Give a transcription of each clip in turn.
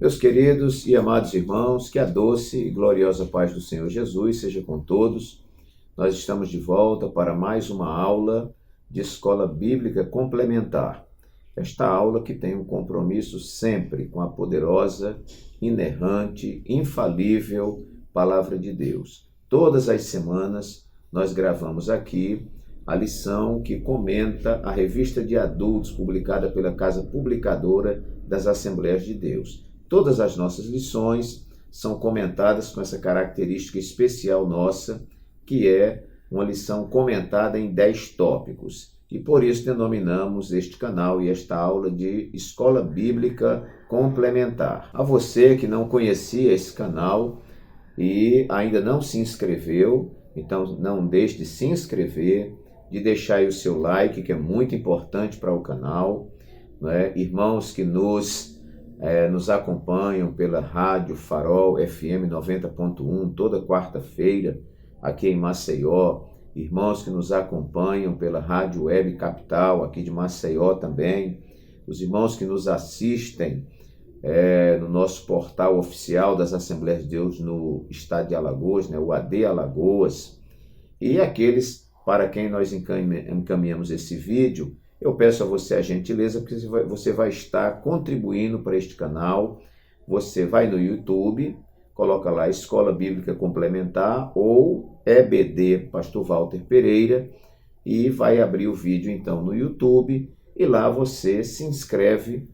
Meus queridos e amados irmãos, que a doce e gloriosa paz do Senhor Jesus seja com todos. Nós estamos de volta para mais uma aula de Escola Bíblica Complementar. Esta aula que tem um compromisso sempre com a poderosa, inerrante, infalível Palavra de Deus. Todas as semanas nós gravamos aqui a lição que comenta a revista de adultos publicada pela Casa Publicadora das Assembleias de Deus. Todas as nossas lições são comentadas com essa característica especial nossa, que é uma lição comentada em 10 tópicos. E por isso denominamos este canal e esta aula de Escola Bíblica Complementar. A você que não conhecia esse canal e ainda não se inscreveu, então não deixe de se inscrever, de deixar aí o seu like, que é muito importante para o canal, né? Irmãos que nos acompanham pela Rádio Farol FM 90.1 toda quarta-feira aqui em Maceió, irmãos que nos acompanham pela Rádio Web Capital aqui de Maceió também, os irmãos que nos assistem no nosso portal oficial das Assembleias de Deus no estado de Alagoas, né, o AD Alagoas, e aqueles para quem nós encaminhamos esse vídeo. Eu peço a você a gentileza, porque você vai estar contribuindo para este canal. Você vai no YouTube, coloca lá Escola Bíblica Complementar ou EBD Pastor Walter Pereira e vai abrir o vídeo então no YouTube e lá você se inscreve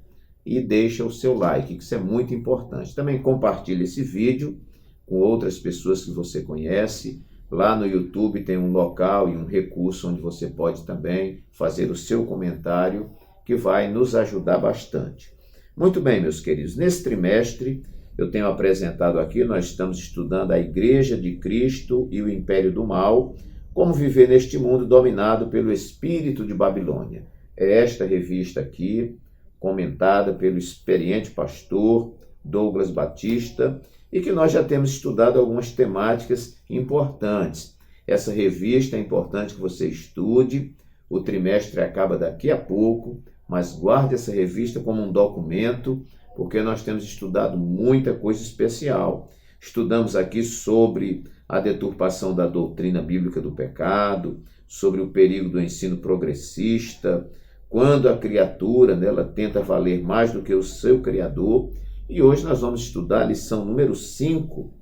e deixa o seu like, que isso é muito importante. Também compartilhe esse vídeo com outras pessoas que você conhece. Lá no YouTube tem um local e um recurso onde você pode também fazer o seu comentário, que vai nos ajudar bastante. Muito bem, meus queridos, nesse trimestre eu tenho apresentado aqui, nós estamos estudando a Igreja de Cristo e o Império do Mal, como viver neste mundo dominado pelo espírito de Babilônia. É esta revista aqui, comentada pelo experiente pastor Douglas Batista, e que nós já temos estudado algumas temáticas importantes. Essa revista é importante que você estude, o trimestre acaba daqui a pouco, mas guarde essa revista como um documento, porque nós temos estudado muita coisa especial. Estudamos aqui sobre a deturpação da doutrina bíblica do pecado, sobre o perigo do ensino progressista, quando a criatura ela tenta valer mais do que o seu Criador. E hoje nós vamos estudar a lição número 5,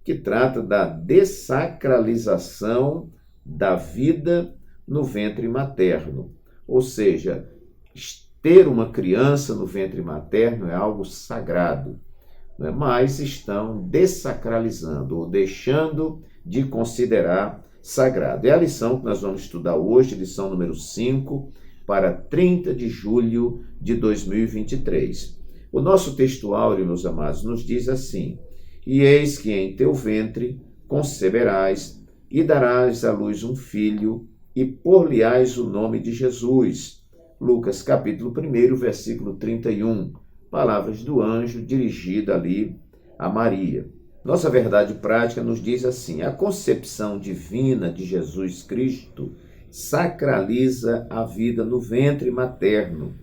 que trata da dessacralização da vida no ventre materno. Ou seja, ter uma criança no ventre materno é algo sagrado, né? Mas estão dessacralizando ou deixando de considerar sagrado. É a lição que nós vamos estudar hoje, lição número 5, para 30 de julho de 2023. O nosso textuário, meus amados, nos diz assim: e eis que em teu ventre conceberás e darás à luz um filho e por-lhe-ás o nome de Jesus. Lucas capítulo 1, versículo 31, palavras do anjo dirigida ali a Maria. Nossa verdade prática nos diz assim: a concepção divina de Jesus Cristo sacraliza a vida no ventre materno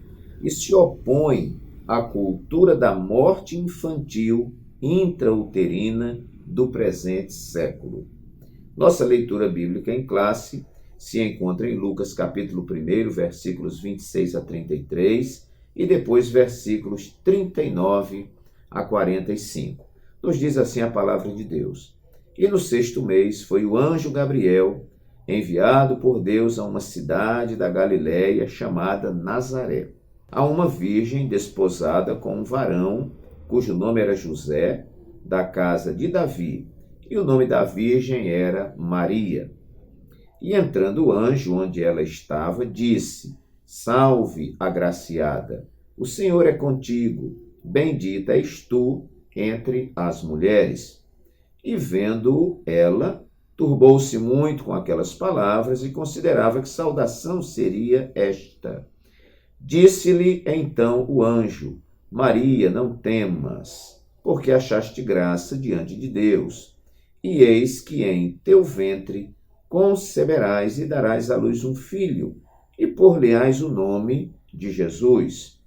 e se opõe a cultura da morte infantil intrauterina do presente século. Nossa leitura bíblica em classe se encontra em Lucas capítulo 1, versículos 26 a 33 e depois versículos 39 a 45. Nos diz assim a palavra de Deus: e no 6º mês foi o anjo Gabriel enviado por Deus a uma cidade da Galileia chamada Nazaré, a uma virgem desposada com um varão, cujo nome era José, da casa de Davi, e o nome da virgem era Maria. E entrando o anjo onde ela estava, disse: salve, agraciada, o Senhor é contigo, bendita és tu entre as mulheres. E vendo-o ela, turbou-se muito com aquelas palavras e considerava que saudação seria esta. Disse-lhe então o anjo: Maria, não temas, porque achaste graça diante de Deus. E eis que em teu ventre conceberás e darás à luz um filho, e por-lhe-ás o nome de Jesus.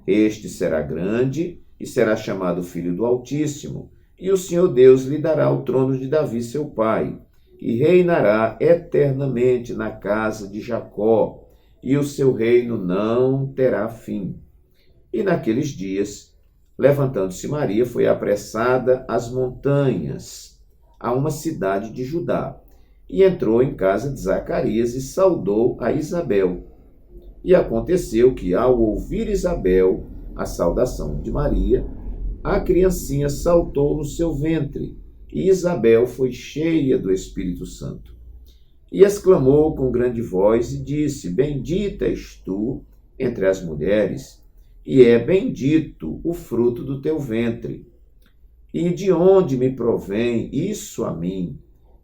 Este será grande e será chamado Filho do Altíssimo, e o Senhor Deus lhe dará o trono de Davi, seu pai, e reinará eternamente na casa de Jacó, e o seu reino não terá fim. E naqueles dias, levantando-se Maria, foi apressada às montanhas, a uma cidade de Judá, e entrou em casa de Zacarias e saudou a Isabel. E aconteceu que, ao ouvir Isabel a saudação de Maria, a criancinha saltou no seu ventre, e Isabel foi cheia do Espírito Santo. E exclamou com grande voz e disse: Bendita és tu entre as mulheres, e é bendito o fruto do teu ventre. E de onde me provém isso a mim,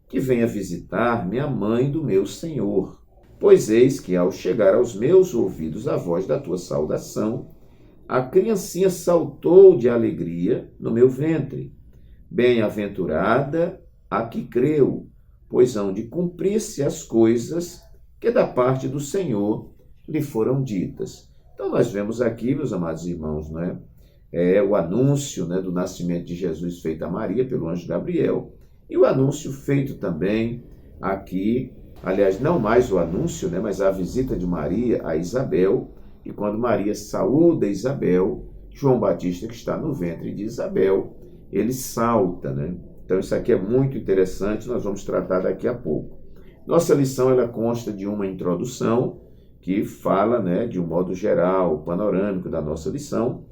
que venha visitar-me a mãe do meu Senhor? Pois eis que, ao chegar aos meus ouvidos a voz da tua saudação, a criancinha saltou de alegria no meu ventre. Bem-aventurada a que creu, pois hão de cumprir-se as coisas que da parte do Senhor lhe foram ditas. Então nós vemos aqui, meus amados irmãos, o anúncio do nascimento de Jesus feito a Maria pelo anjo Gabriel, e o anúncio feito também aqui, aliás, não mais o anúncio, mas a visita de Maria a Isabel, e quando Maria saúda Isabel, João Batista, que está no ventre de Isabel, ele salta, Então isso aqui é muito interessante, nós vamos tratar daqui a pouco. Nossa lição, ela consta de uma introdução, que fala, de um modo geral, panorâmico da nossa lição.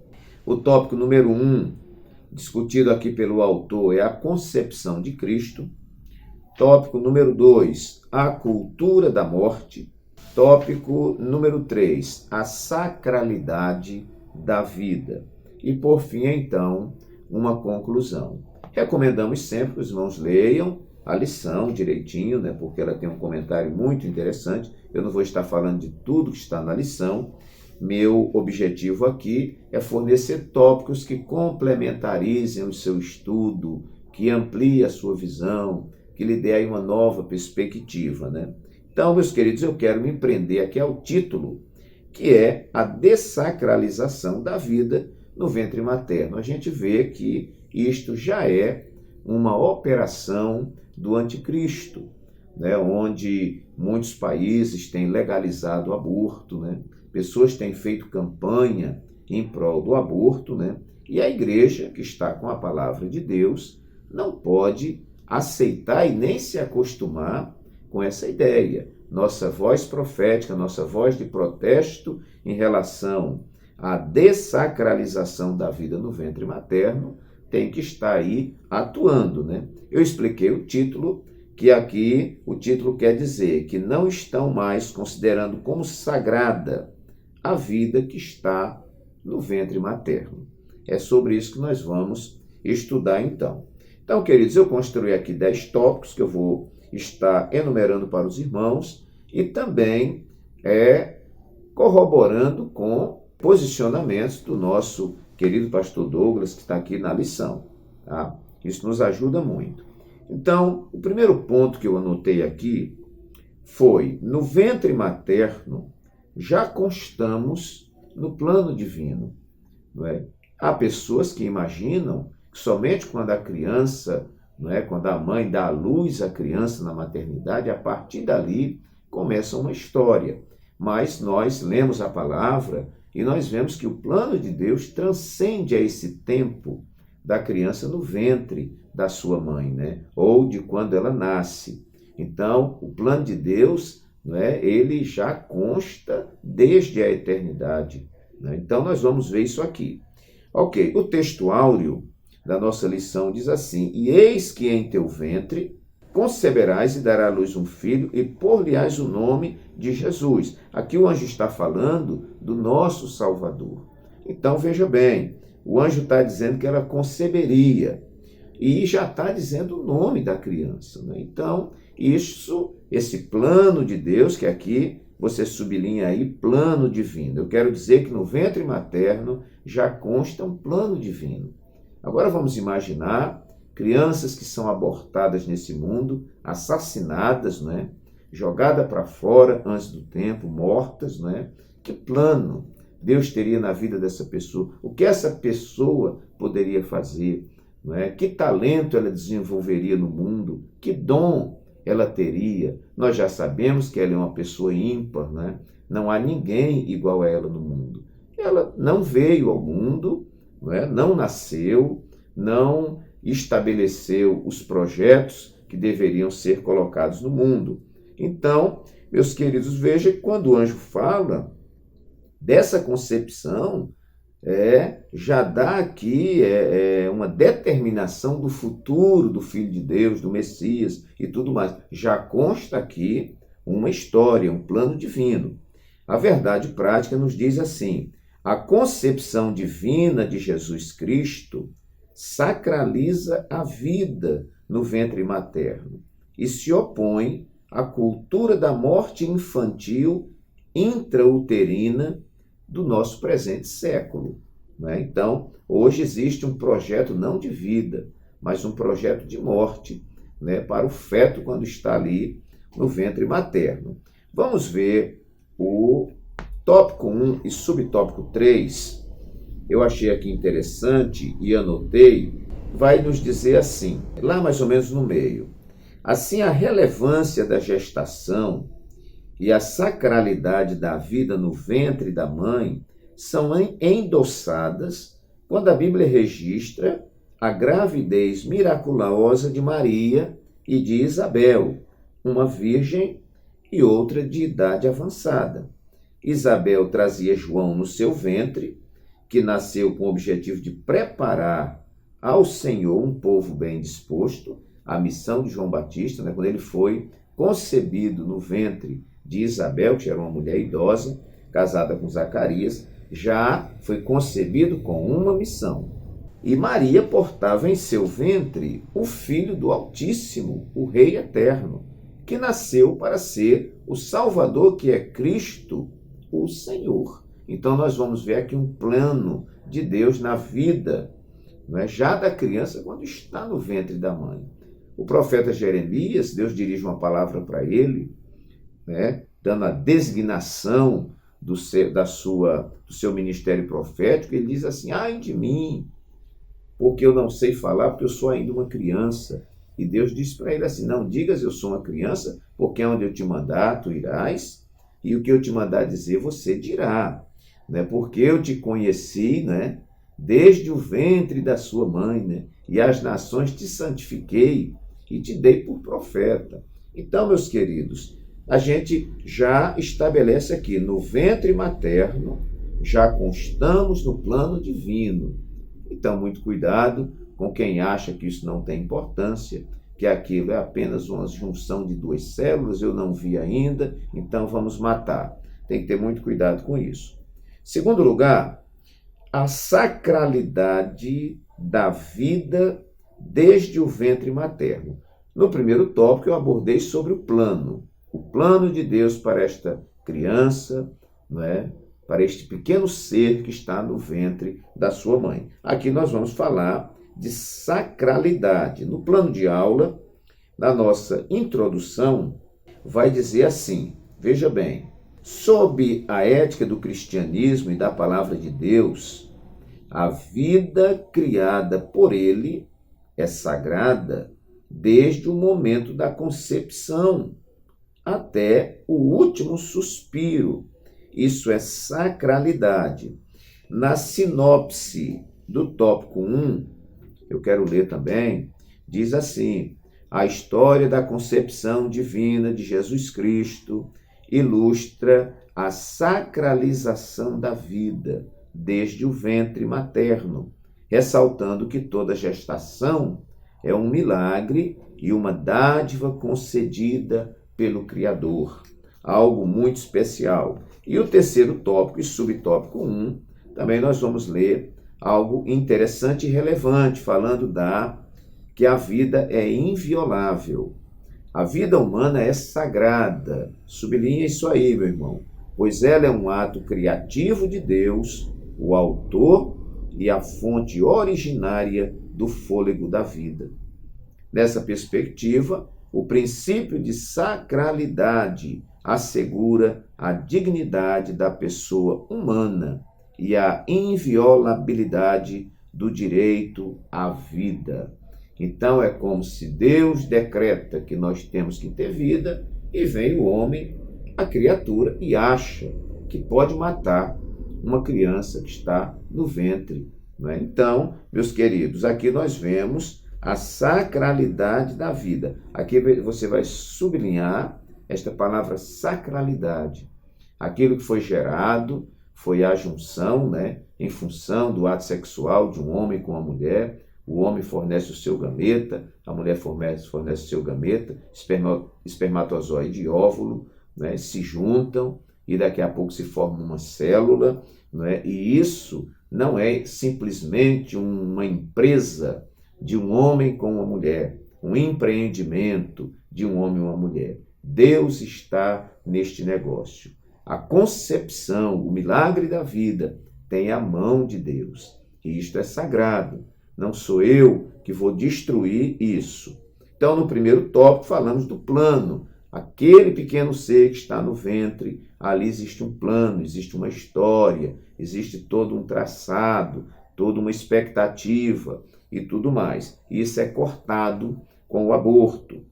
O tópico número 1, discutido aqui pelo autor, é a concepção de Cristo. Tópico número 2, a cultura da morte. Tópico número 3, a sacralidade da vida. E, por fim, então, uma conclusão. Recomendamos sempre que os irmãos leiam a lição direitinho, porque ela tem um comentário muito interessante. Eu não vou estar falando de tudo que está na lição. Meu objetivo aqui é fornecer tópicos que complementarizem o seu estudo, que ampliem a sua visão, que lhe dê aí uma nova perspectiva, Então, meus queridos, eu quero me prender aqui ao título, que é a dessacralização da vida no ventre materno. A gente vê que isto já é uma operação do anticristo, onde muitos países têm legalizado o aborto, Pessoas têm feito campanha em prol do aborto, E a igreja, que está com a palavra de Deus, não pode aceitar e nem se acostumar com essa ideia. Nossa voz profética, nossa voz de protesto em relação à dessacralização da vida no ventre materno tem que estar aí atuando, Eu expliquei o título, que aqui o título quer dizer que não estão mais considerando como sagrada a vida que está no ventre materno. É sobre isso que nós vamos estudar então. Então, queridos, eu construí aqui 10 tópicos que eu vou estar enumerando para os irmãos e também corroborando com posicionamentos do nosso querido pastor Douglas, que está aqui na lição. Tá? Isso nos ajuda muito. Então, o primeiro ponto que eu anotei aqui foi: no ventre materno já constamos no plano divino. Há pessoas que imaginam que somente quando a criança, quando a mãe dá à luz à criança na maternidade, a partir dali começa uma história. Mas nós lemos a palavra e nós vemos que o plano de Deus transcende a esse tempo da criança no ventre da sua mãe, ou de quando ela nasce. Então, o plano de Deus, ele já consta desde a eternidade. Então, nós vamos ver isso aqui. Ok, o texto áureo da nossa lição diz assim: E eis que em teu ventre conceberás e dará à luz um filho, e por-lhe-ás o nome de Jesus. Aqui o anjo está falando do nosso Salvador. Então, veja bem, o anjo está dizendo que ela conceberia, e já está dizendo o nome da criança. Então, esse plano de Deus, que aqui você sublinha aí, plano divino. Eu quero dizer que no ventre materno já consta um plano divino. Agora vamos imaginar crianças que são abortadas nesse mundo, assassinadas, jogadas para fora antes do tempo, mortas. Que plano Deus teria na vida dessa pessoa, o que essa pessoa poderia fazer, não é? Que talento ela desenvolveria no mundo, que dom ela teria. Nós já sabemos que ela é uma pessoa ímpar, né? Não há ninguém igual a ela no mundo. Ela não veio ao mundo, não é? Não nasceu, não estabeleceu os projetos que deveriam ser colocados no mundo. Então, meus queridos, veja que quando o anjo fala dessa concepção, já dá aqui uma determinação do futuro do Filho de Deus, do Messias e tudo mais. Já consta aqui uma história, um plano divino. A verdade prática nos diz assim: a concepção divina de Jesus Cristo sacraliza a vida no ventre materno e se opõe à cultura da morte infantil intrauterina do nosso presente século, né? Então, hoje existe um projeto não de vida, mas um projeto de morte, né, para o feto quando está ali no ventre materno. Vamos ver o tópico 1 e subtópico 3. Eu achei aqui interessante e anotei. Vai nos dizer assim, lá mais ou menos no meio: assim, a relevância da gestação e a sacralidade da vida no ventre da mãe são endossadas quando a Bíblia registra a gravidez miraculosa de Maria e de Isabel, uma virgem e outra de idade avançada. Isabel trazia João no seu ventre, que nasceu com o objetivo de preparar ao Senhor um povo bem disposto. A missão de João Batista, né, quando ele foi concebido no ventre de Isabel, que era uma mulher idosa, casada com Zacarias, já foi concebido com uma missão. E Maria portava em seu ventre o Filho do Altíssimo, o Rei Eterno, que nasceu para ser o Salvador, que é Cristo, o Senhor. Então nós vamos ver aqui um plano de Deus na vida, não é, já da criança quando está no ventre da mãe. O profeta Jeremias, Deus dirige uma palavra para ele, né, dando a designação do seu ministério profético. Ele diz assim: ai de mim, porque eu não sei falar, porque eu sou ainda uma criança. E Deus disse para ele assim: não digas eu sou uma criança, porque onde eu te mandar, tu irás, e o que eu te mandar dizer, você dirá, né? Porque eu te conheci, né, desde o ventre da sua mãe, né, e as nações te santifiquei e te dei por profeta. Então, meus queridos, a gente já estabelece aqui, no ventre materno, já constamos no plano divino. Então, muito cuidado com quem acha que isso não tem importância, que aquilo é apenas uma junção de duas células, eu não vi ainda, então vamos matar. Tem que ter muito cuidado com isso. Segundo lugar, a sacralidade da vida desde o ventre materno. No primeiro tópico, eu abordei sobre o plano de Deus para esta criança, não é? Para este pequeno ser que está no ventre da sua mãe. Aqui nós vamos falar de sacralidade. No plano de aula, na nossa introdução, vai dizer assim, veja bem: sob a ética do cristianismo e da palavra de Deus, a vida criada por ele é sagrada desde o momento da concepção até o último suspiro. Isso é sacralidade. Na sinopse do tópico 1, eu quero ler também, diz assim: a história da concepção divina de Jesus Cristo ilustra a sacralização da vida desde o ventre materno, ressaltando que toda gestação é um milagre e uma dádiva concedida pelo Criador, algo muito especial. E o terceiro tópico e subtópico 1, também nós vamos ler algo interessante e relevante, falando que a vida é inviolável. A vida humana é sagrada. Sublinha isso aí, meu irmão, pois ela é um ato criativo de Deus, o autor e a fonte originária do fôlego da vida. Nessa perspectiva, o princípio de sacralidade assegura a dignidade da pessoa humana e a inviolabilidade do direito à vida. Então é como se Deus decreta que nós temos que ter vida e vem o homem, a criatura, e acha que pode matar uma criança que está no ventre. Não é? Então, meus queridos, aqui nós vemos a sacralidade da vida. Aqui você vai sublinhar esta palavra sacralidade. Aquilo que foi gerado foi a junção, né, em função do ato sexual de um homem com uma mulher. O homem fornece o seu gameta, a mulher fornece o seu gameta, espermatozoide e óvulo, né, se juntam e daqui a pouco se forma uma célula, né, e isso não é simplesmente uma empresa de um homem com uma mulher, um empreendimento de um homem e uma mulher. Deus está neste negócio. A concepção, o milagre da vida tem a mão de Deus. E isto é sagrado. Não sou eu que vou destruir isso. Então, no primeiro tópico, falamos do plano. Aquele pequeno ser que está no ventre, ali existe um plano, existe uma história, existe todo um traçado, toda uma expectativa e tudo mais. Isso é cortado com o aborto.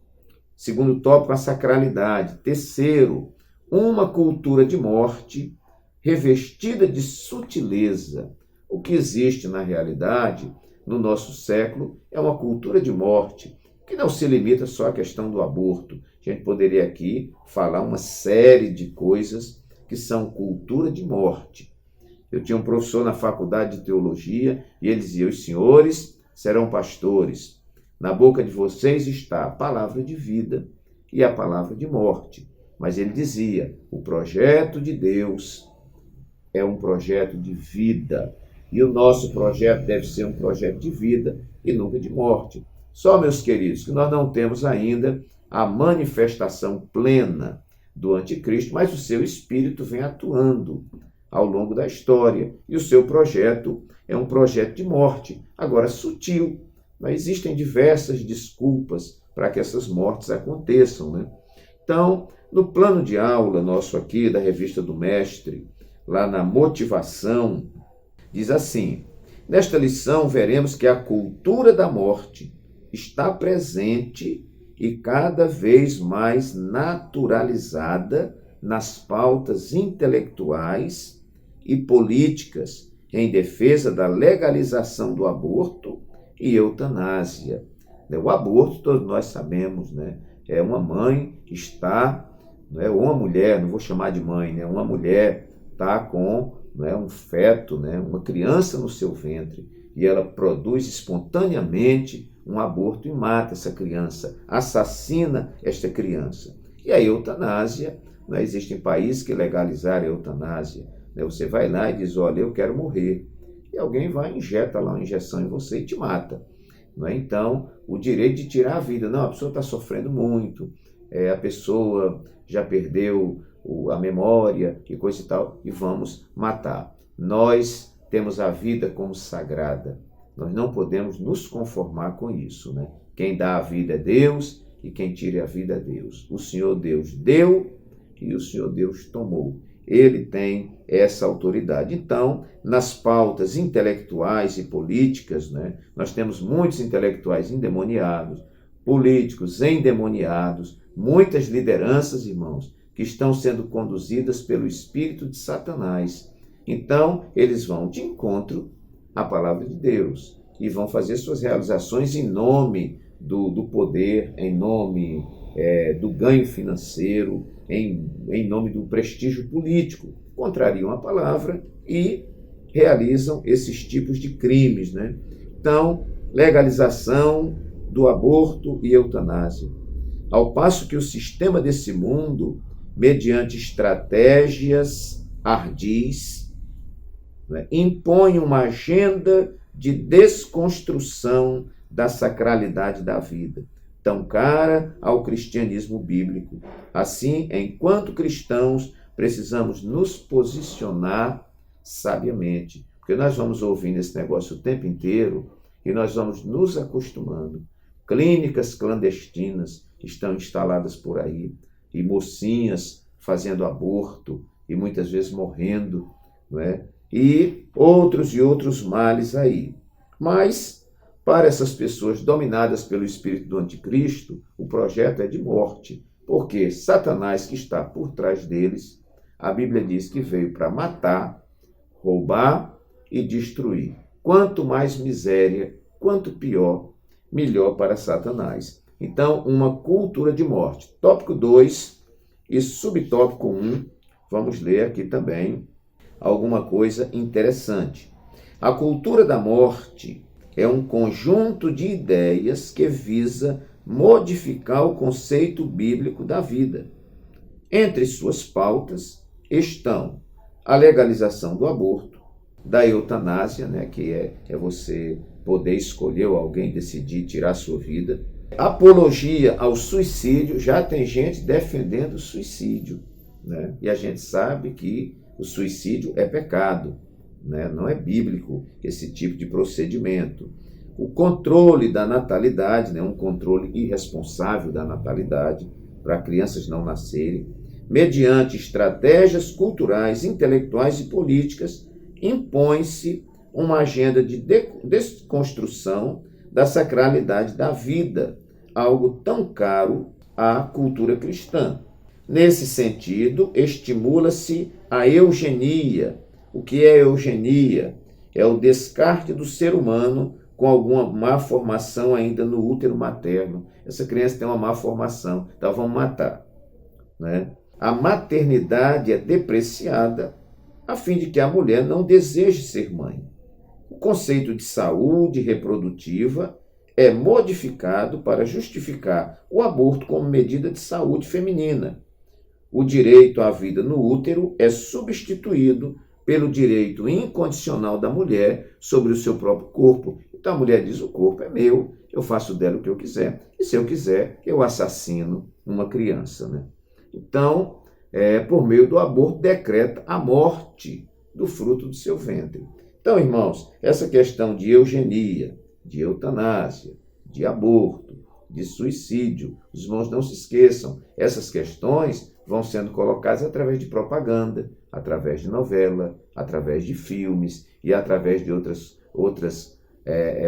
Segundo tópico, a sacralidade. Terceiro, uma cultura de morte revestida de sutileza. O que existe na realidade, no nosso século, é uma cultura de morte que não se limita só à questão do aborto. A gente poderia aqui falar uma série de coisas que são cultura de morte. Eu tinha um professor na faculdade de teologia e ele dizia: os senhores serão pastores. Na boca de vocês está a palavra de vida e a palavra de morte. Mas ele dizia: o projeto de Deus é um projeto de vida. E o nosso projeto deve ser um projeto de vida e nunca de morte. Só, meus queridos, que nós não temos ainda a manifestação plena do anticristo, mas o seu espírito vem atuando ao longo da história. E o seu projeto é um projeto de morte, agora sutil. Mas existem diversas desculpas para que essas mortes aconteçam, né? Então, no plano de aula nosso aqui, da Revista do Mestre, lá na motivação, diz assim: nesta lição veremos que a cultura da morte está presente e cada vez mais naturalizada nas pautas intelectuais e políticas em defesa da legalização do aborto e eutanásia. O aborto, todos nós sabemos, né? É uma mãe que está, né, ou uma mulher, não vou chamar de mãe, né? Uma mulher está com, né, um feto, né, uma criança no seu ventre, e ela produz espontaneamente um aborto e mata essa criança, assassina esta criança. E a eutanásia, né, existem países que legalizaram a eutanásia. Né? Você vai lá e diz: olha, eu quero morrer. E alguém vai e injeta lá uma injeção em você e te mata. Não é? Então, o direito de tirar a vida. Não, a pessoa está sofrendo muito, a pessoa já perdeu a memória e coisa e tal, e vamos matar. Nós temos a vida como sagrada. Nós não podemos nos conformar com isso, né? Quem dá a vida é Deus e quem tira a vida é Deus. O Senhor Deus deu e o Senhor Deus tomou. Ele tem essa autoridade. Então, nas pautas intelectuais e políticas, né, nós temos muitos intelectuais endemoniados, políticos endemoniados, muitas lideranças, irmãos, que estão sendo conduzidas pelo espírito de Satanás. Então, eles vão de encontro à palavra de Deus e vão fazer suas realizações em nome do poder, em nome do ganho financeiro, em nome do prestígio político. Contrariam a palavra e realizam esses tipos de crimes, né? Então, legalização do aborto e eutanásia. Ao passo que o sistema desse mundo, mediante estratégias ardis, né, impõe uma agenda de desconstrução da sacralidade da vida, tão cara ao cristianismo bíblico. Assim, enquanto cristãos, precisamos nos posicionar sabiamente, porque nós vamos ouvindo esse negócio o tempo inteiro e nós vamos nos acostumando. Clínicas clandestinas estão instaladas por aí e mocinhas fazendo aborto e muitas vezes morrendo, não é? E outros males aí. Mas, para essas pessoas dominadas pelo espírito do anticristo, o projeto é de morte, porque Satanás, que está por trás deles, a Bíblia diz que veio para matar, roubar e destruir. Quanto mais miséria, quanto pior, melhor para Satanás. Então, uma cultura de morte. Tópico 2 e subtópico 1, vamos ler aqui também alguma coisa interessante. A cultura da morte é um conjunto de ideias que visa modificar o conceito bíblico da vida. Entre suas pautas estão a legalização do aborto, da eutanásia, né, que é você poder escolher ou alguém decidir tirar a sua vida, apologia ao suicídio. Já tem gente defendendo o suicídio, né? E a gente sabe que o suicídio é pecado, né? Não é bíblico esse tipo de procedimento. O controle da natalidade, né? Um controle irresponsável da natalidade para crianças não nascerem, mediante estratégias culturais, intelectuais e políticas, impõe-se uma agenda de desconstrução da sacralidade da vida, algo tão caro à cultura cristã. Nesse sentido, estimula-se a eugenia. O que é eugenia? É o descarte do ser humano com alguma má formação ainda no útero materno. Essa criança tem uma má formação, então vamos matar, né? A maternidade é depreciada a fim de que a mulher não deseje ser mãe. O conceito de saúde reprodutiva é modificado para justificar o aborto como medida de saúde feminina. O direito à vida no útero é substituído pelo direito incondicional da mulher sobre o seu próprio corpo. Então a mulher diz: o corpo é meu, eu faço dela o que eu quiser. E se eu quiser, eu assassino uma criança, né? Então, por meio do aborto, decreta a morte do fruto do seu ventre. Então, irmãos, essa questão de eugenia, de eutanásia, de aborto, de suicídio, os irmãos não se esqueçam, essas questões vão sendo colocadas através de propaganda, através de novela, através de filmes e através de outras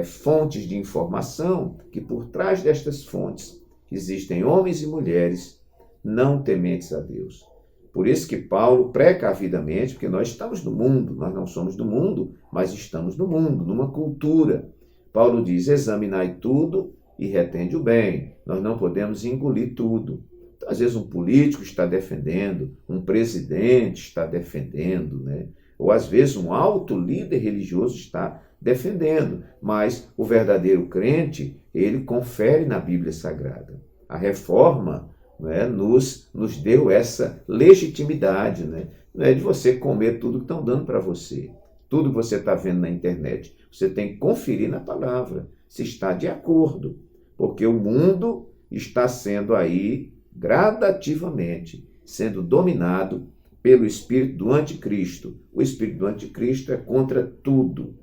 fontes de informação, que por trás destas fontes existem homens e mulheres não tementes a Deus. Por isso que Paulo, precavidamente, porque nós estamos no mundo, nós não somos do mundo, mas estamos no mundo, numa cultura. Paulo diz: examinai tudo e retende o bem. Nós não podemos engolir tudo. Então, às vezes um político está defendendo, um presidente está defendendo, né? Ou às vezes um alto líder religioso está defendendo, mas o verdadeiro crente, ele confere na Bíblia Sagrada. A reforma, né, nos deu essa legitimidade, né? Não é de você comer tudo que estão dando para você, tudo que você está vendo na internet. Você tem que conferir na palavra se está de acordo, porque o mundo está sendo aí gradativamente sendo dominado pelo espírito do anticristo. O espírito do anticristo é contra tudo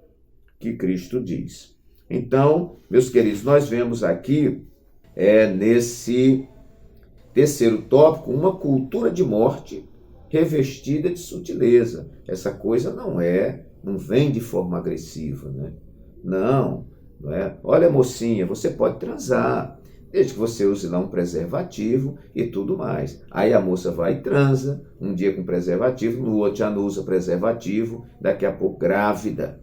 que Cristo diz. Então, meus queridos, nós vemos aqui nesse terceiro tópico uma cultura de morte revestida de sutileza. Essa coisa não vem de forma agressiva, né? Não é? Olha, mocinha, você pode transar, desde que você use lá um preservativo e tudo mais. Aí a moça vai e transa, um dia com preservativo, no outro já não usa preservativo, daqui a pouco grávida.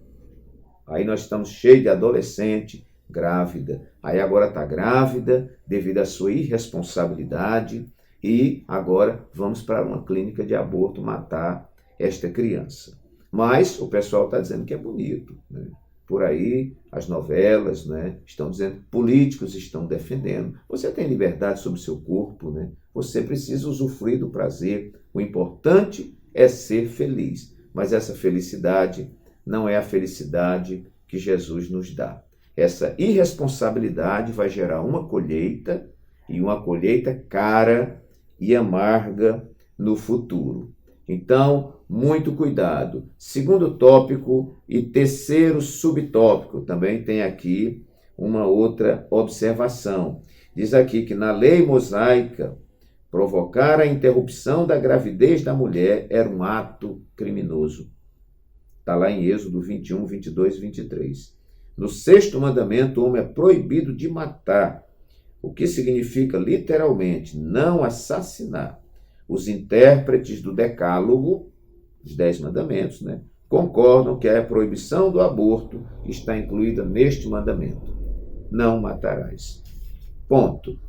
Aí nós estamos cheios de adolescente, grávida. Aí agora está grávida devido à sua irresponsabilidade e agora vamos para uma clínica de aborto matar esta criança. Mas o pessoal está dizendo que é bonito, né? Por aí as novelas, né, estão dizendo, políticos estão defendendo. Você tem liberdade sobre o seu corpo, né? Você precisa usufruir do prazer. O importante é ser feliz. Mas essa felicidade não é a felicidade que Jesus nos dá. Essa irresponsabilidade vai gerar uma colheita, e uma colheita cara e amarga no futuro. Então, muito cuidado. Segundo tópico e terceiro subtópico, também tem aqui uma outra observação. Diz aqui que na lei mosaica, Provocar a interrupção da gravidez da mulher era um ato criminoso. Está lá em Êxodo 21, 22 e 23. No sexto mandamento, o homem é proibido de matar, o que significa literalmente não assassinar. Os intérpretes do Decálogo, os 10 mandamentos, concordam que a proibição do aborto está incluída neste mandamento. Não matarás. Ponto.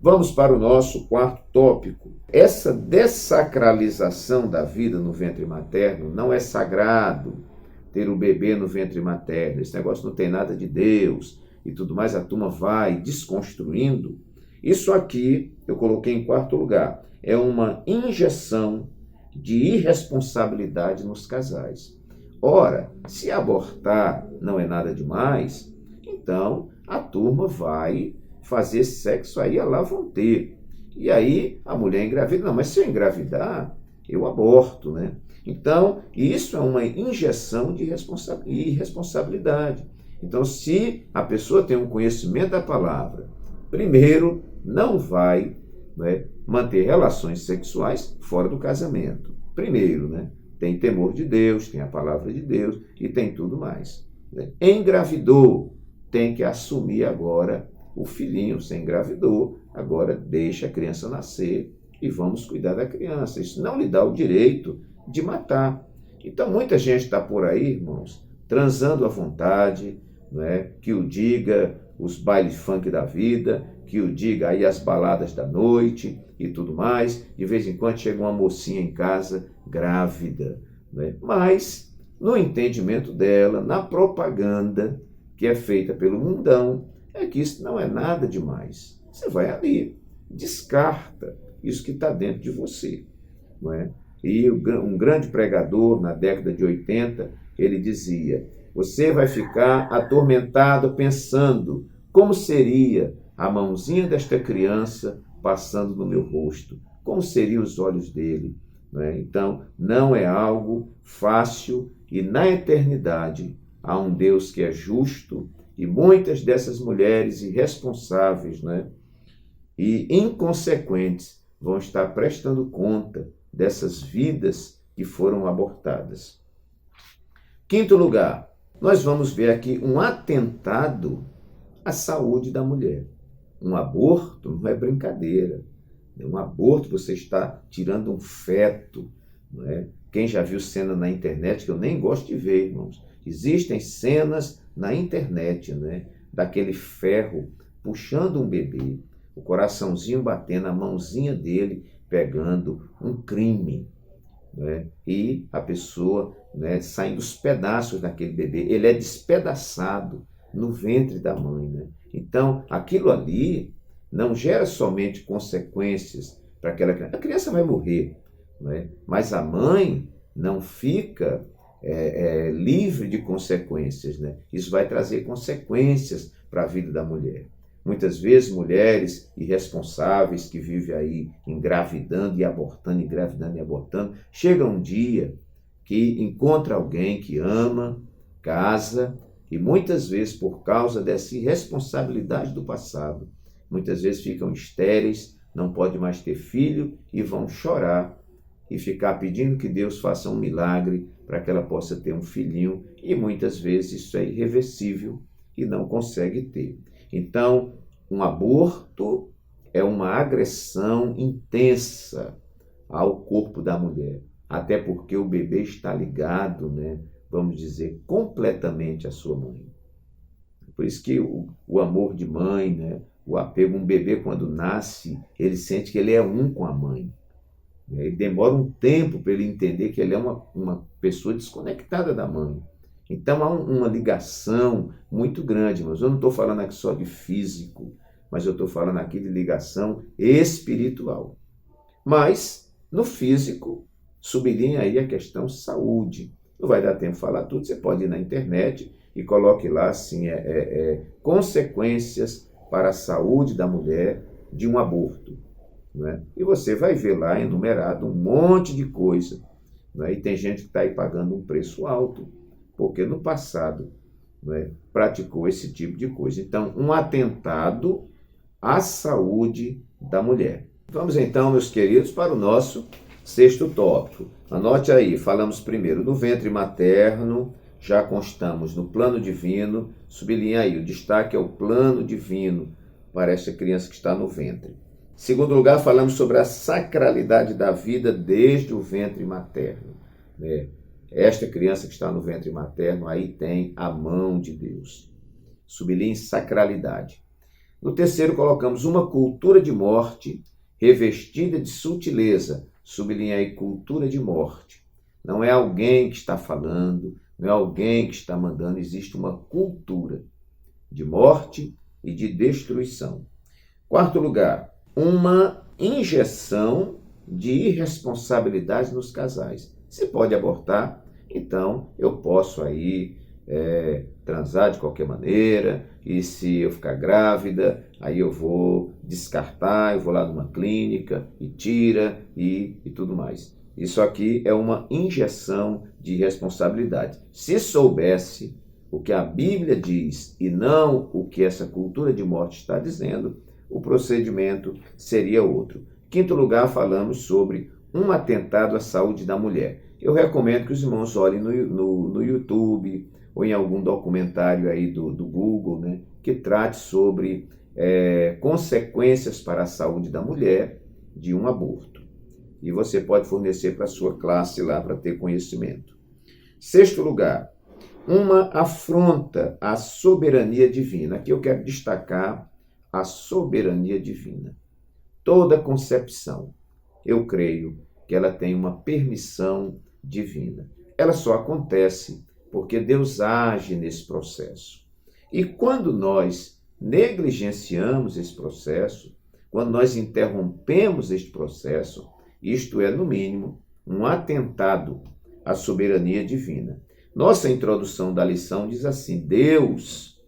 Vamos para o nosso quarto tópico. Essa dessacralização da vida no ventre materno não é sagrado ter o bebê no ventre materno. Esse negócio não tem nada de Deus e tudo mais. A turma vai desconstruindo. Isso aqui eu coloquei em quarto lugar. É uma injeção de irresponsabilidade nos casais. Ora, se abortar não é nada demais, então a turma vai fazer sexo, aí lá vão ter. E aí a mulher engravida, não, mas se eu engravidar, eu aborto, Então, isso é uma injeção de irresponsabilidade. Então, se a pessoa tem um conhecimento da palavra, primeiro, não vai manter relações sexuais fora do casamento. Primeiro, tem temor de Deus, tem a palavra de Deus e tem tudo mais. Engravidou, tem que assumir agora o filhinho. Você engravidou, agora deixa a criança nascer e vamos cuidar da criança. Isso não lhe dá o direito de matar. Então, muita gente está por aí, irmãos, transando à vontade, que o diga os bailes funk da vida, que o diga aí as baladas da noite e tudo mais. De vez em quando chega uma mocinha em casa grávida, Mas, no entendimento dela, na propaganda que é feita pelo mundão, é que isso não é nada demais. Você vai ali, descarta isso que está dentro de você. E um grande pregador, na década de 80, ele dizia: você vai ficar atormentado pensando como seria a mãozinha desta criança passando no meu rosto, como seriam os olhos dele. Então, não é algo fácil, e na eternidade há um Deus que é justo, e muitas dessas mulheres irresponsáveis e inconsequentes vão estar prestando conta dessas vidas que foram abortadas. Quinto lugar, nós vamos ver aqui um atentado à saúde da mulher. Um aborto não é brincadeira. Um aborto, você está tirando um feto. Quem já viu cena na internet, que eu nem gosto de ver, irmãos. Existem cenas na internet, daquele ferro puxando um bebê, o coraçãozinho batendo, a mãozinha dele pegando, um crime. E a pessoa saindo os pedaços daquele bebê. Ele é despedaçado no ventre da mãe. Então, aquilo ali não gera somente consequências para aquela criança. A criança vai morrer, mas a mãe não fica livre de consequências. Isso vai trazer consequências para a vida da mulher. Muitas vezes, mulheres irresponsáveis que vivem aí engravidando e abortando, engravidando e abortando, chega um dia que encontra alguém que ama, casa, e muitas vezes, por causa dessa irresponsabilidade do passado, muitas vezes ficam estéreis, não podem mais ter filho e vão chorar e ficar pedindo que Deus faça um milagre para que ela possa ter um filhinho, e muitas vezes isso é irreversível e não consegue ter. Então, um aborto é uma agressão intensa ao corpo da mulher, até porque o bebê está ligado, vamos dizer, completamente à sua mãe. Por isso que o amor de mãe, o apego, um bebê quando nasce, ele sente que ele é um com a mãe. Ele demora um tempo para ele entender que ele é uma pessoa desconectada da mãe. Então há uma ligação muito grande, mas eu não estou falando aqui só de físico, mas eu estou falando aqui de ligação espiritual. Mas, no físico, sublinha aí a questão saúde. Não vai dar tempo de falar tudo, você pode ir na internet e coloque lá assim, consequências para a saúde da mulher de um aborto. E você vai ver lá enumerado um monte de coisa. E tem gente que está aí pagando um preço alto, porque no passado praticou esse tipo de coisa. Então, um atentado à saúde da mulher. Vamos então, meus queridos, para o nosso sexto tópico. Anote aí, falamos primeiro do ventre materno, já constamos no plano divino, sublinha aí, o destaque é o plano divino para esta criança que está no ventre. Em segundo lugar, falamos sobre a sacralidade da vida desde o ventre materno. Esta criança que está no ventre materno, aí tem a mão de Deus. Sublinhe sacralidade. No terceiro, colocamos uma cultura de morte revestida de sutileza. Sublinha aí, cultura de morte. Não é alguém que está falando, não é alguém que está mandando, existe uma cultura de morte e de destruição. Quarto lugar, uma injeção de irresponsabilidade nos casais. Se pode abortar, então eu posso aí transar de qualquer maneira, e se eu ficar grávida, aí eu vou descartar, eu vou lá numa clínica e tira e tudo mais. Isso aqui é uma injeção de responsabilidade. Se soubesse o que a Bíblia diz e não o que essa cultura de morte está dizendo, o procedimento seria outro. Quinto lugar, falamos sobre um atentado à saúde da mulher. Eu recomendo que os irmãos olhem no YouTube ou em algum documentário aí do Google, né, que trate sobre consequências para a saúde da mulher de um aborto. E você pode fornecer para a sua classe lá para ter conhecimento. Sexto lugar, uma afronta à soberania divina. Aqui eu quero destacar a soberania divina. Toda concepção, eu creio que ela tem uma permissão divina. Ela só acontece porque Deus age nesse processo. E quando nós negligenciamos esse processo, quando nós interrompemos este processo, isto é, no mínimo, um atentado à soberania divina. Nossa introdução da lição diz assim: Deus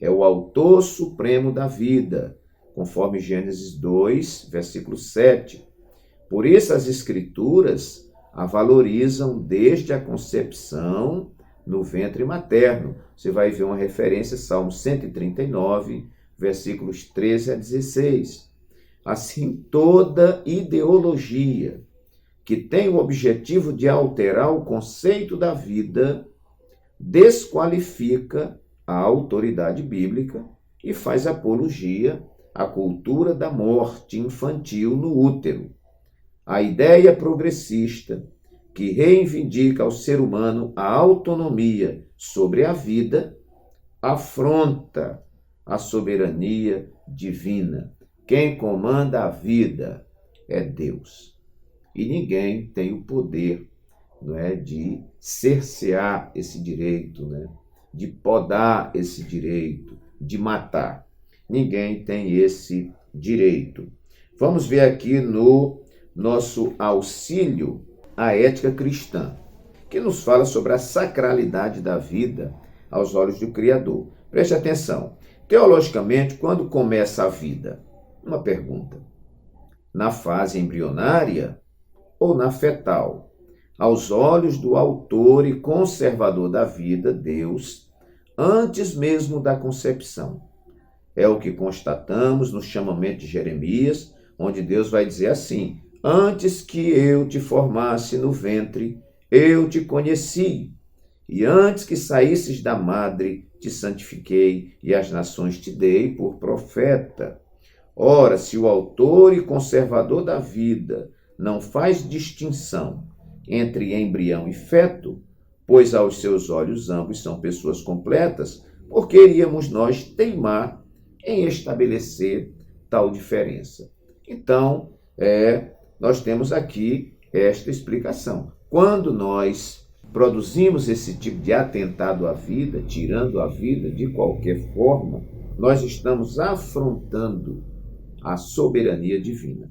é o autor supremo da vida, conforme Gênesis 2, versículo 7. Por isso as Escrituras a valorizam desde a concepção no ventre materno. Você vai ver uma referência, Salmo 139, versículos 13 a 16. Assim, toda ideologia que tem o objetivo de alterar o conceito da vida desqualifica a autoridade bíblica e faz apologia à cultura da morte infantil no útero. A ideia progressista que reivindica ao ser humano a autonomia sobre a vida afronta a soberania divina. Quem comanda a vida é Deus. E ninguém tem o poder, não é, de cercear esse direito, né, de podar esse direito, de matar. Ninguém tem esse direito. Vamos ver aqui no nosso auxílio à ética cristã, que nos fala sobre a sacralidade da vida aos olhos do Criador. Preste atenção. Teologicamente, quando começa a vida? Uma pergunta. Na fase embrionária ou na fetal? Aos olhos do autor e conservador da vida, Deus, antes mesmo da concepção. É o que constatamos no chamamento de Jeremias, onde Deus vai dizer assim: antes que eu te formasse no ventre, eu te conheci. E antes que saísses da madre, te santifiquei, e as nações te dei por profeta. Ora, se o autor e conservador da vida não faz distinção entre embrião e feto, pois aos seus olhos ambos são pessoas completas, por que iríamos nós teimar em estabelecer tal diferença? Então, nós temos aqui esta explicação. Quando nós produzimos esse tipo de atentado à vida, tirando a vida de qualquer forma, nós estamos afrontando a soberania divina.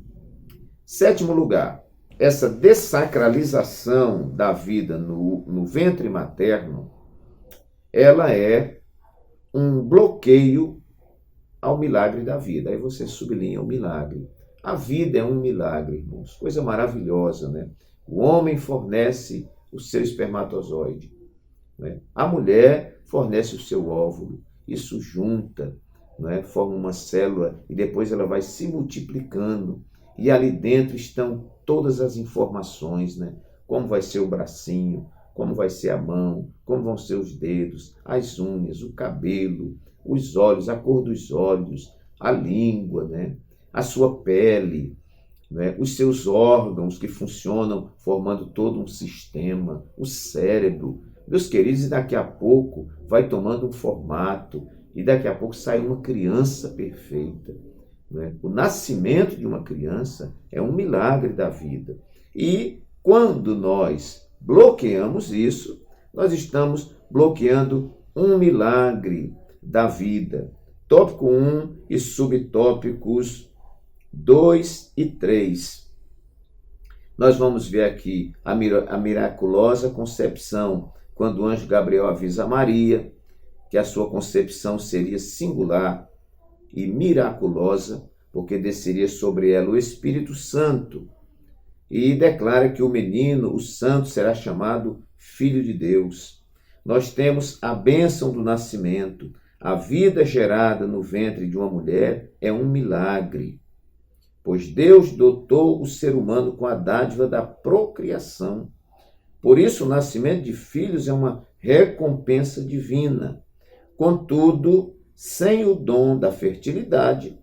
Sétimo lugar, essa dessacralização da vida no ventre materno, ela é um bloqueio ao milagre da vida. Aí você sublinha o milagre. A vida é um milagre, irmãos. Coisa maravilhosa, né? O homem fornece o seu espermatozoide, né? A mulher fornece o seu óvulo. Isso junta, né? Forma uma célula e depois ela vai se multiplicando e ali dentro estão todas as informações, né? Como vai ser o bracinho, como vai ser a mão, como vão ser os dedos, as unhas, o cabelo, os olhos, a cor dos olhos, a língua, né? A sua pele, né? Os seus órgãos que funcionam formando todo um sistema, o cérebro. Meus queridos, e daqui a pouco vai tomando um formato, e daqui a pouco sai uma criança perfeita. Né? O nascimento de uma criança é um milagre da vida. E quando nós bloqueamos isso, nós estamos bloqueando um milagre da vida. Tópico 1 e subtópicos 2 e 3. Nós vamos ver aqui a miraculosa concepção, quando o anjo Gabriel avisa a Maria que a sua concepção seria singular e miraculosa, porque desceria sobre ela o Espírito Santo, e declara que o menino, o santo, será chamado Filho de Deus. Nós temos a bênção do nascimento. A vida gerada no ventre de uma mulher é um milagre, pois Deus dotou o ser humano com a dádiva da procriação. Por isso, o nascimento de filhos é uma recompensa divina. Contudo, sem o dom da fertilidade,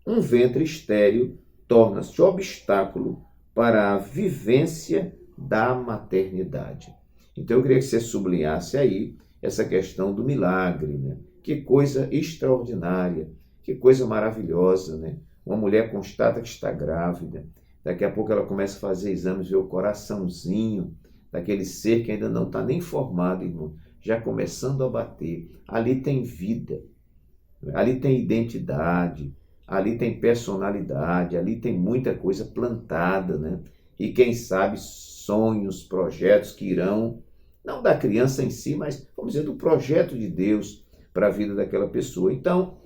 um ventre estéril torna-se obstáculo para a vivência da maternidade. Então, eu queria que você sublinhasse aí essa questão do milagre, né? Que coisa extraordinária, que coisa maravilhosa, né? Uma mulher constata que está grávida, daqui a pouco ela começa a fazer exames, ver o coraçãozinho daquele ser que ainda não está nem formado, irmão, já começando a bater. Ali tem vida, ali tem identidade, ali tem personalidade, ali tem muita coisa plantada, né? E quem sabe sonhos, projetos que irão, não da criança em si, mas vamos dizer do projeto de Deus para a vida daquela pessoa. Então,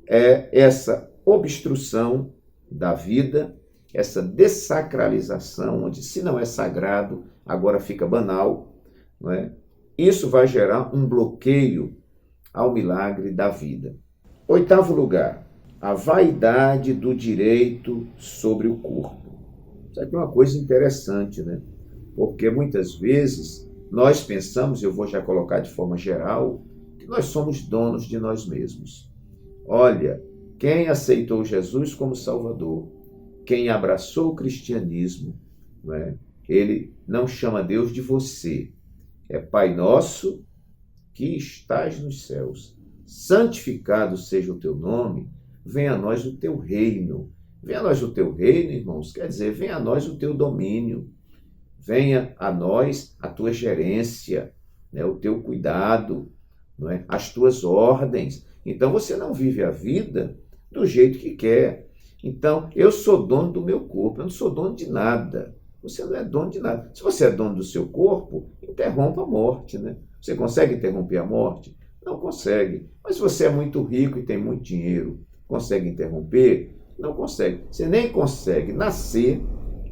essa obstrução da vida, essa dessacralização, onde se não é sagrado, agora fica banal, não é? Isso vai gerar um bloqueio ao milagre da vida. 8º lugar, a vaidade do direito sobre o corpo. Isso aqui é uma coisa interessante, né? Porque muitas vezes nós pensamos, eu vou já colocar de forma geral, que nós somos donos de nós mesmos. Olha, quem aceitou Jesus como Salvador, quem abraçou o cristianismo, não é? Ele não chama Deus de você. É Pai nosso que estás nos céus. Santificado seja o teu nome, venha a nós o teu reino. Venha a nós o teu reino, irmãos, quer dizer, venha a nós o teu domínio. Venha a nós a tua gerência, né? O teu cuidado, não é? As tuas ordens. Então você não vive a vida do jeito que quer. Então, eu sou dono do meu corpo, eu não sou dono de nada. Você não é dono de nada. Se você é dono do seu corpo, interrompa a morte, né? Você consegue interromper a morte? Não consegue. Mas se você é muito rico e tem muito dinheiro, consegue interromper? Não consegue. Você nem consegue nascer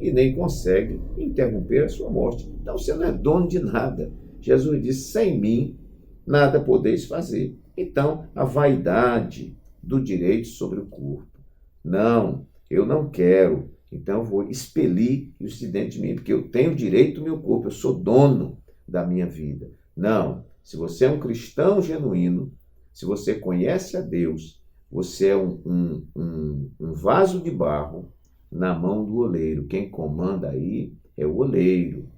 e nem consegue interromper a sua morte. Então você não é dono de nada. Jesus disse, sem mim, nada podeis fazer. Então, a vaidade do direito sobre o corpo. Não, eu não quero. Então eu vou expelir isso dentro de mim, porque eu tenho direito ao meu corpo, eu sou dono da minha vida. Não, se você é um cristão genuíno, se você conhece a Deus, você é um vaso de barro na mão do oleiro. Quem comanda aí é o oleiro.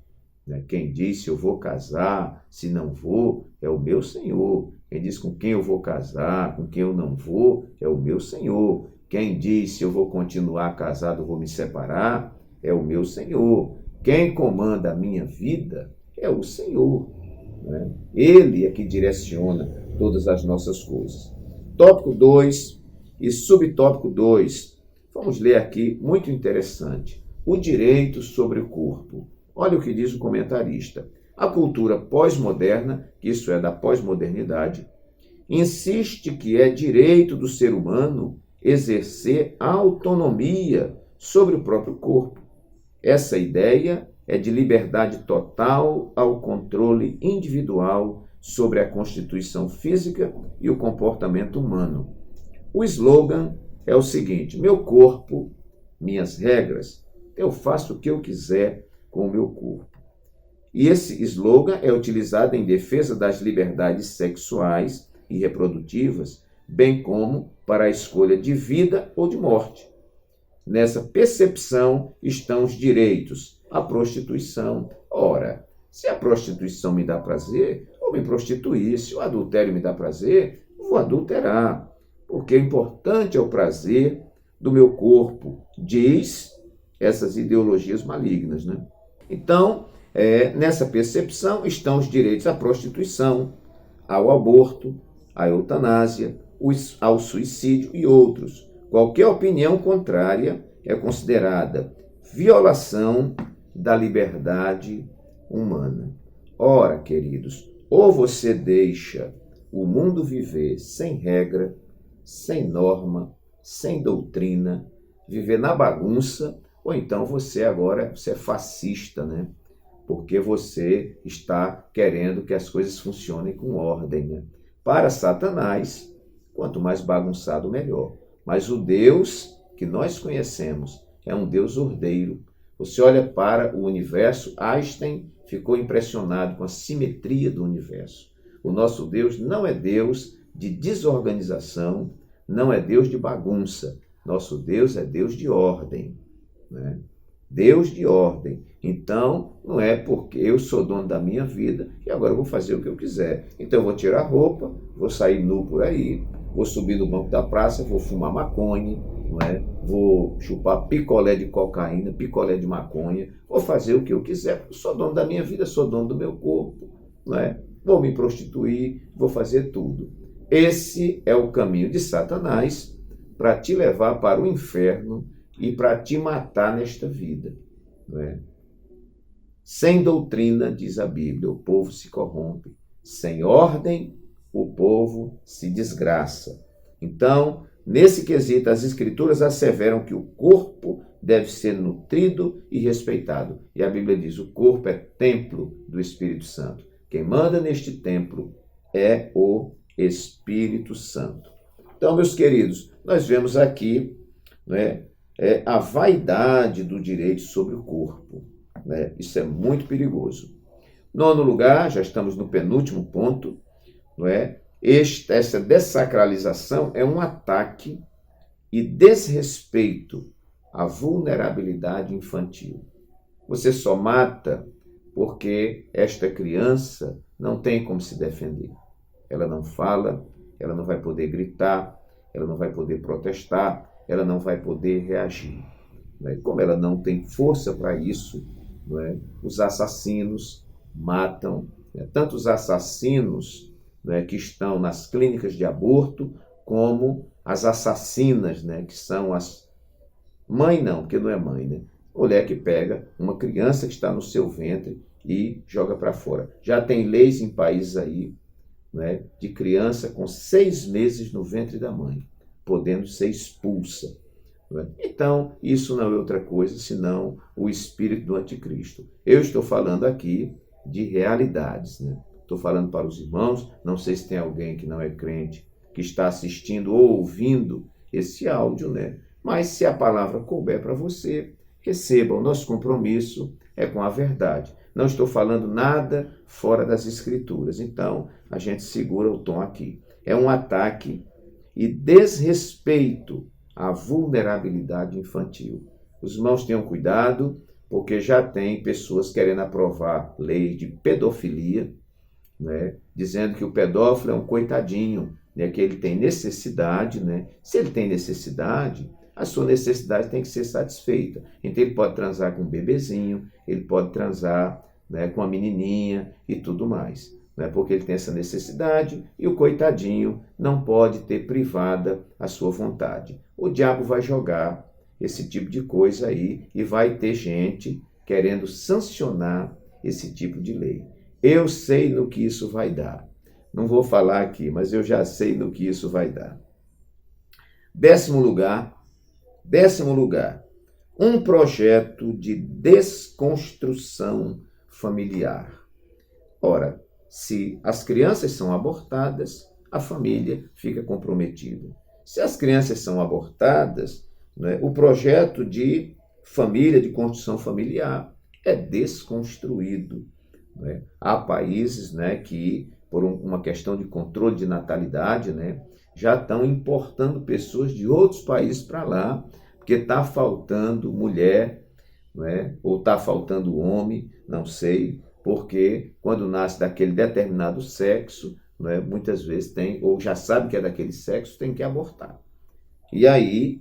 Né? Quem diz se eu vou casar, se não vou, é o meu Senhor. Quem diz com quem eu vou casar, com quem eu não vou, é o meu Senhor. Quem diz se eu vou continuar casado, vou me separar, é o meu Senhor. Quem comanda a minha vida é o Senhor. Né? Ele é que direciona todas as nossas coisas. Tópico 2 e subtópico 2. Vamos ler aqui, muito interessante. O direito sobre o corpo. Olha o que diz o comentarista. A cultura pós-moderna, que isso é da pós-modernidade, insiste que é direito do ser humano exercer autonomia sobre o próprio corpo. Essa ideia é de liberdade total ao controle individual sobre a constituição física e o comportamento humano. O slogan é o seguinte: meu corpo minhas regras, eu faço o que eu quiser com o meu corpo. E esse slogan é utilizado em defesa das liberdades sexuais e reprodutivas, bem como para a escolha de vida ou de morte. Nessa percepção estão os direitos à prostituição. Ora, se a prostituição me dá prazer, vou me prostituir. Se o adultério me dá prazer, vou adulterar. Porque o importante é o prazer do meu corpo, diz essas ideologias malignas, né? Então, nessa percepção estão os direitos à prostituição, ao aborto, à eutanásia, ao suicídio e outros. Qualquer opinião contrária é considerada violação da liberdade humana. Ora, queridos, ou você deixa o mundo viver sem regra, sem norma, sem doutrina, viver na bagunça, ou então você é fascista, né? Porque você está querendo que as coisas funcionem com ordem, né? Para Satanás, quanto mais bagunçado, melhor. Mas o Deus que nós conhecemos é um Deus ordeiro. Você olha para o universo, Einstein ficou impressionado com a simetria do universo. O nosso Deus não é Deus de desorganização, não é Deus de bagunça. Nosso Deus é Deus de ordem, né? Deus de ordem. Então, não é porque eu sou dono da minha vida e agora eu vou fazer o que eu quiser. Então, eu vou tirar a roupa, vou sair nu por aí, vou subir no banco da praça, vou fumar maconha, não é? Vou chupar picolé de cocaína, picolé de maconha, vou fazer o que eu quiser. Eu sou dono da minha vida, sou dono do meu corpo, não é? Vou me prostituir, vou fazer tudo. Esse é o caminho de Satanás para te levar para o inferno e para te matar nesta vida, não é? Sem doutrina, diz a Bíblia, o povo se corrompe. Sem ordem, o povo se desgraça. Então, nesse quesito, as Escrituras asseveram que o corpo deve ser nutrido e respeitado. E a Bíblia diz, o corpo é templo do Espírito Santo. Quem manda neste templo é o Espírito Santo. Então, meus queridos, nós vemos aqui, né, a vaidade do direito sobre o corpo, né? Isso é muito perigoso. Nono lugar, já estamos no penúltimo ponto, não é? Essa dessacralização é um ataque e desrespeito à vulnerabilidade infantil. Você só mata porque esta criança não tem como se defender. Ela não fala, ela não vai poder gritar, ela não vai poder protestar, ela não vai poder reagir. Como ela não tem força para isso, não é? Os assassinos matam, tanto os assassinos, né, que estão nas clínicas de aborto, como as assassinas, né, que são as... Mãe não, porque não é mãe, né? Mulher que pega uma criança que está no seu ventre e joga para fora. Já tem leis em países aí, né, de criança com 6 meses no ventre da mãe, podendo ser expulsa. Então, isso não é outra coisa senão o espírito do anticristo. Eu estou falando aqui de realidades, né? Estou falando para os irmãos, não sei se tem alguém que não é crente, que está assistindo ou ouvindo esse áudio, né? Mas se a palavra couber para você, receba. O nosso compromisso é com a verdade. Não estou falando nada fora das Escrituras. Então, a gente segura o tom aqui. É um ataque e desrespeito à vulnerabilidade infantil. Os irmãos tenham cuidado, porque já tem pessoas querendo aprovar lei de pedofilia, né, dizendo que o pedófilo é um coitadinho, né, que ele tem necessidade, né? Se ele tem necessidade, a sua necessidade tem que ser satisfeita. Então ele pode transar com um bebezinho, ele pode transar, né, com a menininha e tudo mais, né, porque ele tem essa necessidade e o coitadinho não pode ter privada a sua vontade. O diabo vai jogar esse tipo de coisa aí e vai ter gente querendo sancionar esse tipo de lei. Eu sei no que isso vai dar. Não vou falar aqui, mas eu já sei no que isso vai dar. Décimo lugar, um projeto de desconstrução familiar. Ora, se as crianças são abortadas, a família fica comprometida. Se as crianças são abortadas, né? O projeto de família, de construção familiar, é desconstruído, né? Há países, né, que, por uma questão de controle de natalidade, né, já estão importando pessoas de outros países para lá, porque está faltando mulher, né, ou está faltando homem, não sei, porque quando nasce daquele determinado sexo, né, muitas vezes tem, ou já sabe que é daquele sexo, tem que abortar. E aí,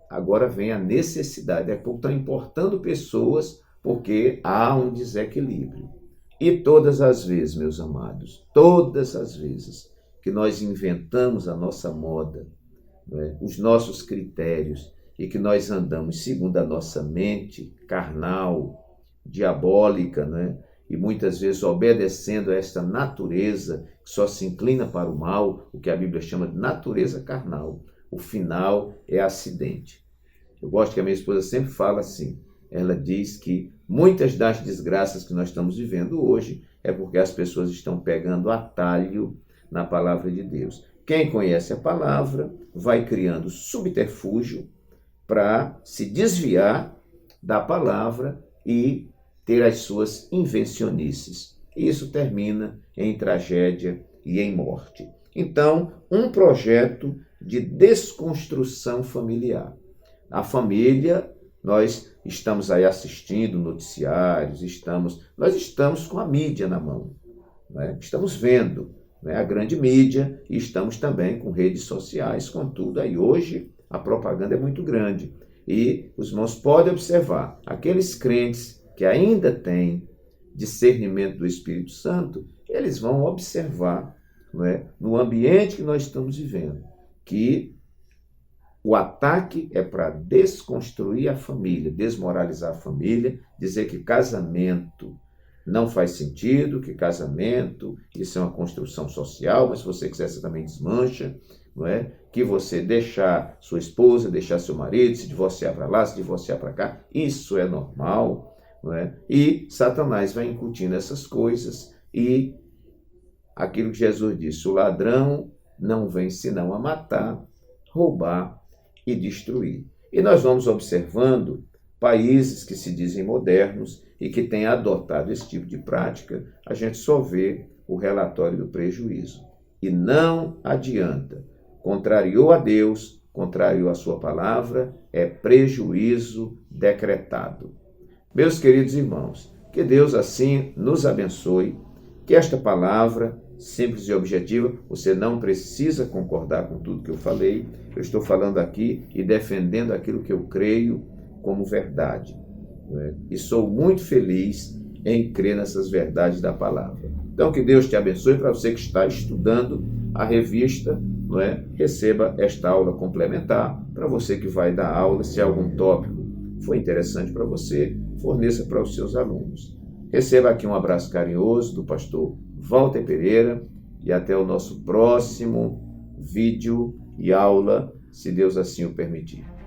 agora vem a necessidade, estão importando pessoas porque há um desequilíbrio. E todas as vezes, meus amados, todas as vezes que nós inventamos a nossa moda, né, os nossos critérios, e que nós andamos segundo a nossa mente carnal, diabólica, né, e muitas vezes obedecendo a esta natureza que só se inclina para o mal, o que a Bíblia chama de natureza carnal, o final é acidente. Eu gosto que a minha esposa sempre fala assim, ela diz que muitas das desgraças que nós estamos vivendo hoje é porque as pessoas estão pegando atalho na palavra de Deus. Quem conhece a palavra vai criando subterfúgio para se desviar da palavra e ter as suas invencionices. E isso termina em tragédia e em morte. Então, um projeto de desconstrução familiar. A família, nós estamos aí assistindo noticiários, nós estamos com a mídia na mão, né? Estamos vendo, né, a grande mídia e estamos também com redes sociais, com tudo. Aí hoje a propaganda é muito grande e os irmãos podem observar, aqueles crentes que ainda têm discernimento do Espírito Santo, eles vão observar, não é, no ambiente que nós estamos vivendo, que o ataque é para desconstruir a família, desmoralizar a família, dizer que casamento não faz sentido, que casamento, isso é uma construção social, mas se você quiser, você também desmancha, não é? Que você deixar sua esposa, deixar seu marido, se divorciar para lá, se divorciar para cá, isso é normal, não é? E Satanás vai incutindo essas coisas e aquilo que Jesus disse, o ladrão não vem senão a matar, roubar e destruir. E nós vamos observando países que se dizem modernos e que têm adotado esse tipo de prática, a gente só vê o relatório do prejuízo. E não adianta. Contrariou a Deus, contrariou a sua palavra, é prejuízo decretado. Meus queridos irmãos, que Deus assim nos abençoe, que esta palavra simples e objetiva, você não precisa concordar com tudo que eu falei, eu estou falando aqui e defendendo aquilo que eu creio como verdade, né? E sou muito feliz em crer nessas verdades da palavra. Então que Deus te abençoe. Para você que está estudando a revista, não é? Receba esta aula complementar. Para você que vai dar aula, se algum tópico foi interessante para você, forneça para os seus alunos. Receba aqui um abraço carinhoso do pastor Walter Pereira e até o nosso próximo vídeo e aula, se Deus assim o permitir.